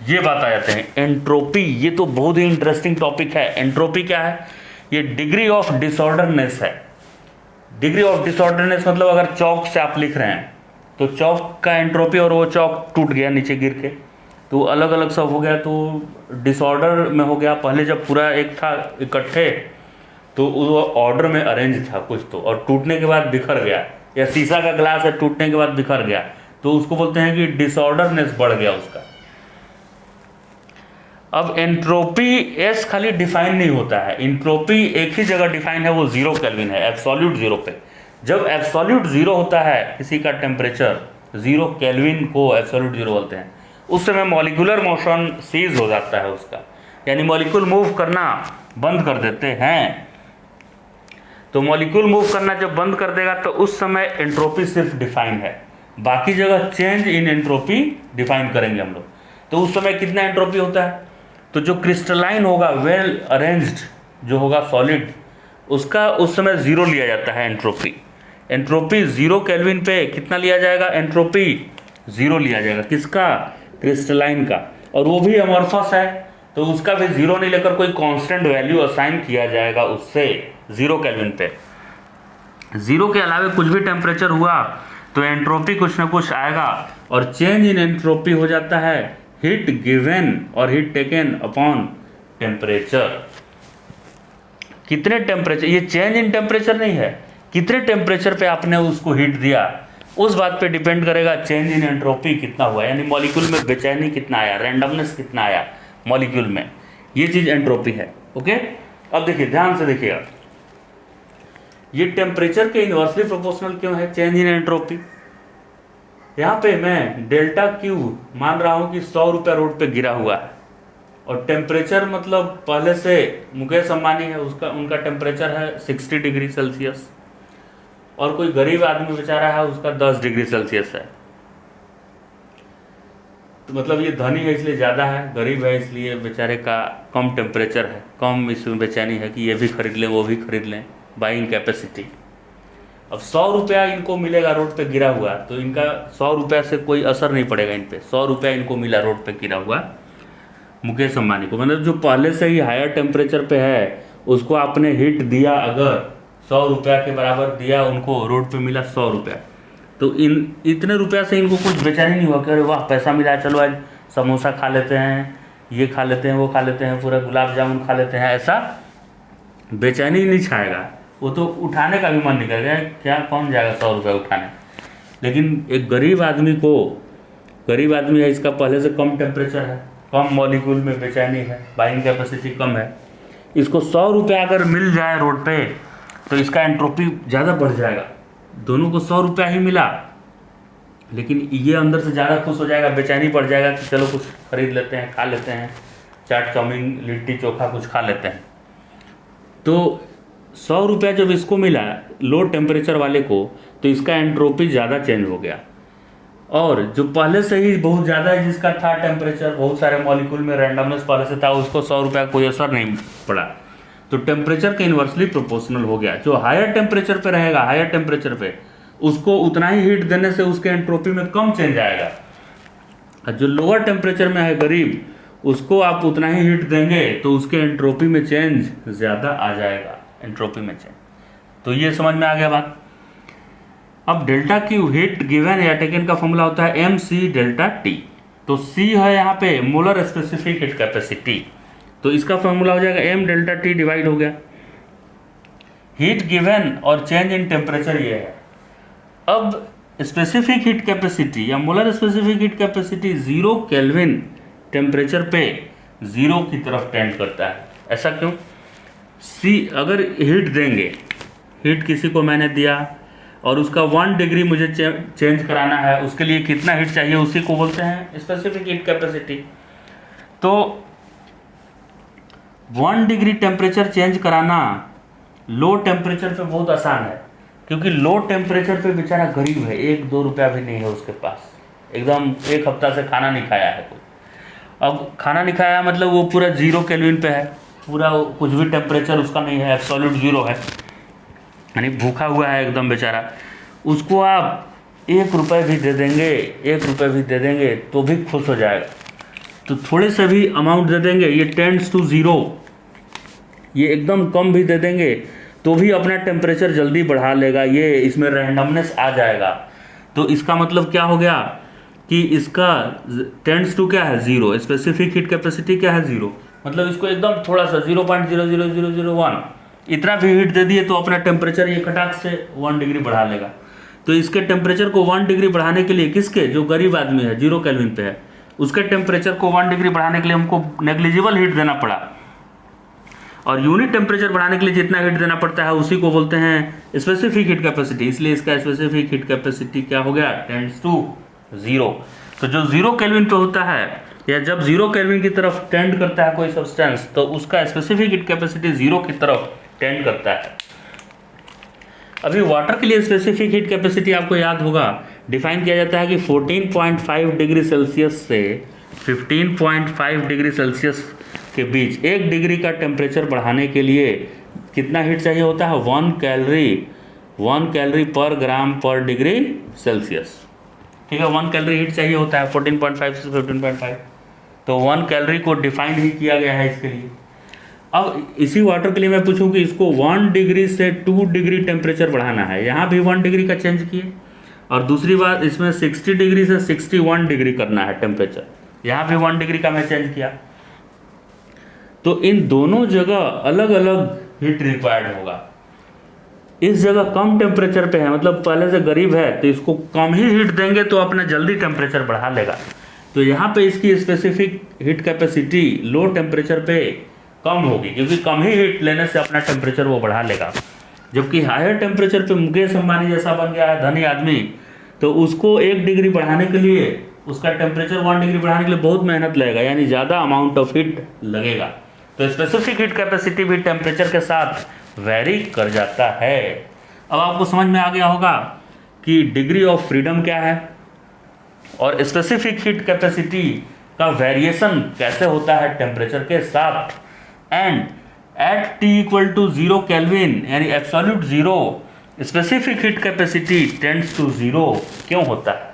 ये बात आ जाते हैं एंट्रोपी। ये तो बहुत ही इंटरेस्टिंग टॉपिक है। एंट्रोपी क्या है? ये डिग्री ऑफ डिसऑर्डरनेस है। डिग्री ऑफ डिसऑर्डरनेस मतलब अगर चौक से आप लिख रहे हैं तो चौक का एंट्रोपी, और वो चौक टूट गया नीचे गिर के तो अलग अलग सब हो गया, तो डिसऑर्डर में हो गया। पहले जब पूरा एक था इकट्ठे तो वो ऑर्डर में अरेंज था कुछ तो, और टूटने के बाद बिखर गया, या शीशा का ग्लास है टूटने के बाद बिखर गया तो उसको बोलते हैं कि डिसऑर्डरनेस बढ़ गया उसका। अब एंट्रोपी एस खाली डिफाइन नहीं होता है, एंट्रोपी एक ही जगह डिफाइन है, वो 0 केल्विन है, एब्सोल्यूट 0 पे। जब एब्सोल्यूट 0 होता है किसी का टेम्परेचर, 0 केल्विन को एब्सोल्यूट 0 बोलते हैं, उस समय मॉलिक्यूलर मोशन सीज हो जाता है उसका, यानी मॉलिक्यूल मूव करना बंद कर देते हैं। तो मॉलिक्यूल मूव करना जब बंद कर देगा तो उस समय एंट्रोपी सिर्फ डिफाइन है, बाकी जगह चेंज इन एंट्रोपी डिफाइन करेंगे हम लोग। तो उस समय कितना एंट्रोपी होता है? तो जो क्रिस्टलाइन होगा, वेल अरेंज्ड जो होगा सॉलिड, उसका उस समय 0 लिया जाता है एंट्रोपी। एंट्रोपी 0 केल्विन पे कितना लिया जाएगा? एंट्रोपी 0 लिया जाएगा। किसका? क्रिस्टलाइन का। और वो भी अमॉर्फस है तो उसका भी 0 नहीं लेकर कोई कांस्टेंट वैल्यू असाइन किया जाएगा उससे 0 केल्विन पे। 0 के अलावा कुछ भी टेम्परेचर हुआ तो एंट्रोपी कुछ ना कुछ आएगा, और चेंज इन एंट्रोपी हो जाता है हीट गिवन और हीट टेकन अपॉन टेम्परेचर। कितने टेम्परेचर, ये चेंज इन टेम्परेचर नहीं है, कितने टेम्परेचर पे आपने उसको हीट दिया उस बात पे डिपेंड करेगा चेंज इन एंट्रोपी कितना हुआ, यानी मॉलिक्यूल में बेचैनी कितना आया, रैंडमनेस कितना आया मॉलिक्यूल में। ये चीज एंट्रोपी है। ओके, अब देखिए ध्यान से देखिएगा, ये टेम्परेचर के इनवर्सली प्रोपोर्शनल क्यों है चेंज इन एंट्रोपी? यहाँ पे मैं डेल्टा क्यू मान रहा हूँ कि 100 रुपया रोड पे गिरा हुआ है, और टेम्परेचर मतलब पहले से मुकेश अंबानी है उसका, उनका टेम्परेचर है 60 डिग्री सेल्सियस, और कोई गरीब आदमी बेचारा है उसका 10 डिग्री सेल्सियस है। तो मतलब ये धनी है इसलिए ज़्यादा है, गरीब है इसलिए बेचारे का कम टेम्परेचर है, कम इसमें बेचैनी है कि ये भी खरीद लें वो भी खरीद लें, बाइंग कैपेसिटी। अब 100 रुपया इनको मिलेगा रोड पे गिरा हुआ, तो इनका 100 रुपया से कोई असर नहीं पड़ेगा इन पे। 100 रुपया इनको मिला रोड पे गिरा हुआ मुकेश अंबानी को, मतलब जो पहले से ही हायर टेम्परेचर पे है उसको आपने हिट दिया, अगर 100 रुपया के बराबर दिया उनको, रोड पे मिला 100 रुपया, तो इतने रुपया से इनको कुछ बेचैनी नहीं हुआ कि अरे वाह पैसा मिला है, चलो आज समोसा खा लेते हैं, ये खा लेते हैं, वो खा लेते हैं, पूरा गुलाब जामुन खा लेते हैं, ऐसा बेचैनी नहीं छाएगा। वो तो उठाने का भी मन नहीं करेगा, क्या कौन जाएगा 100 रुपया उठाने। लेकिन एक गरीब आदमी को, गरीब आदमी है, इसका पहले से कम टेम्परेचर है, कम मॉलिक्यूल में बेचैनी है, बाइंग कैपेसिटी कम है, इसको 100 रुपया अगर मिल जाए रोड पे तो इसका एंट्रोपी ज़्यादा बढ़ जाएगा। दोनों को 100 रुपया ही मिला, लेकिन ये अंदर से ज़्यादा खुश हो जाएगा, बेचैनी बढ़ जाएगा कि चलो कुछ खरीद लेते हैं, खा लेते हैं, चाट चाउमीन लिट्टी चोखा कुछ खा लेते हैं। तो 100 रुपया जब इसको मिला लो टेम्परेचर वाले को, तो इसका एंट्रोपी ज़्यादा चेंज हो गया, और जो पहले से ही बहुत ज़्यादा है जिसका था टेम्परेचर, बहुत सारे मॉलिक्यूल में रैंडमनेस पहले से था, उसको 100 रुपया कोई असर नहीं पड़ा, तो टेम्परेचर के इन्वर्सली प्रोपोर्शनल हो गया। जो हायर टेम्परेचर पे रहेगा, हायर टेम्परेचर पे उसको उतना ही हीट देने से उसके एंट्रोपी में कम चेंज आएगा, और जो लोअर टेम्परेचर में है गरीब, उसको आप उतना ही हीट देंगे तो उसके एंट्रोपी में चेंज ज़्यादा आ जाएगा, एंट्रोपी में चेंज। तो ये समझ में आ गया बात। अब डेल्टा क्यू हीट गिवन या टेकन का फॉर्मूला होता है एम सी डेल्टा टी। तो सी है यहाँ पे मोलर स्पेसिफिक हीट कैपेसिटी, तो इसका फॉर्मूला हो जाएगा एम डेल्टा टी डिवाइड हो गया हीट गिवन और चेंज इन टेम्परेचर ये है। अब स्पेसिफिक हीट कैपेसिटी या molar specific heat capacity 0 kelvin temperature पे 0 की तरफ टेंड करता है। ऐसा क्यों? सी अगर हीट देंगे, हीट किसी को मैंने दिया और उसका 1 डिग्री मुझे चेंज कराना है, उसके लिए कितना हीट चाहिए उसी को बोलते हैं स्पेसिफिक हीट कैपेसिटी। तो 1 डिग्री टेम्परेचर चेंज कराना लो टेम्परेचर पे बहुत आसान है, क्योंकि लो टेम्परेचर पे बेचारा गरीब है, 1-2 रुपया भी नहीं है उसके पास, एकदम 1 हफ्ता से खाना नहीं खाया है कोई। अब खाना नहीं खाया मतलब वो पूरा 0 केल्विन पे है, पूरा कुछ भी टेम्परेचर उसका नहीं है, एब्सोल्यूट 0 है, यानी भूखा हुआ है एकदम बेचारा। उसको आप 1 रुपये भी दे देंगे, 1 रुपये भी दे देंगे तो भी खुश हो जाएगा। तो थोड़े से भी अमाउंट दे देंगे, ये टेंड्स टू ज़ीरो, ये एकदम कम भी दे देंगे तो भी अपना टेम्परेचर जल्दी बढ़ा लेगा, ये इसमें रैंडमनेस आ जाएगा। तो इसका मतलब क्या हो गया कि इसका टेंड्स टू क्या है, ज़ीरो, स्पेसिफिक हीट कैपेसिटी क्या है, ज़ीरो, मतलब इसको एकदम थोड़ा सा 0.00001 इतना भी हीट दे दिए तो अपना टेम्परेचर ये खटाक से 1 डिग्री बढ़ा लेगा। तो इसके टेम्परेचर को 1 डिग्री बढ़ाने के लिए, किसके, जो गरीब आदमी है 0 केल्विन पे है, उसके टेम्परेचर को 1 डिग्री बढ़ाने के लिए हमको नेग्लिजिबल हीट देना पड़ा, और यूनिट टेम्परेचर बढ़ाने के लिए जितना हीट देना पड़ता है उसी को बोलते हैं स्पेसिफिक हीट कैपेसिटी। इसलिए इसका स्पेसिफिक हीट कैपेसिटी क्या हो गया, टेंड्स टू 0। तो जो 0 केल्विन पे होता है या जब 0 केल्विन की तरफ टेंड करता है कोई सब्सटेंस, तो उसका स्पेसिफिक हीट कैपेसिटी 0 की तरफ टेंड करता है। अभी वाटर के लिए स्पेसिफिक हीट कैपेसिटी आपको याद होगा, डिफाइन किया जाता है कि 14.5 डिग्री सेल्सियस से 15.5 डिग्री सेल्सियस के बीच 1 डिग्री का टेम्परेचर बढ़ाने के लिए कितना हीट चाहिए होता है, 1 कैलोरी पर ग्राम पर डिग्री सेल्सियस। ठीक है, 1 कैलोरी हीट चाहिए होता है 14.5 से 15.5, तो 1 कैलोरी को डिफाइन ही किया गया है इसके लिए। अब इसी वाटर के लिए मैं पूछूं कि इसको 1 डिग्री से 2 डिग्री टेम्परेचर बढ़ाना है, यहाँ भी 1 डिग्री का चेंज किए, और दूसरी बात इसमें 60 डिग्री से 61 डिग्री करना है टेम्परेचर, यहाँ भी 1 डिग्री का मैं चेंज किया। तो इन दोनों जगह अलग अलग हीट रिक्वायर्ड होगा। इस जगह कम टेम्परेचर पे है, मतलब पहले से गरीब है तो इसको कम ही हीट देंगे तो अपना जल्दी टेम्परेचर बढ़ा लेगा। तो यहाँ पे इसकी specific heat capacity low temperature पे कम होगी, क्योंकि कम ही हीट लेने से अपना टेम्परेचर वो बढ़ा लेगा। जबकि हायर टेम्परेचर पे मुकेश अंबानी जैसा बन गया है धनी आदमी, तो उसको 1 डिग्री बढ़ाने के लिए, उसका टेम्परेचर 1 डिग्री बढ़ाने के लिए बहुत मेहनत लगेगा, यानी ज़्यादा अमाउंट ऑफ हीट लगेगा। तो स्पेसिफिक हीट कैपेसिटी भी टेम्परेचर के साथ वेरी कर जाता है। अब आपको समझ में आ गया होगा कि डिग्री ऑफ फ्रीडम क्या है और स्पेसिफिक हीट कैपेसिटी का वेरिएशन कैसे होता है टेम्परेचर के साथ। एंड एट T = 0 केल्विन यानी absolute 0 specific heat capacity tends to 0 क्यों होता है।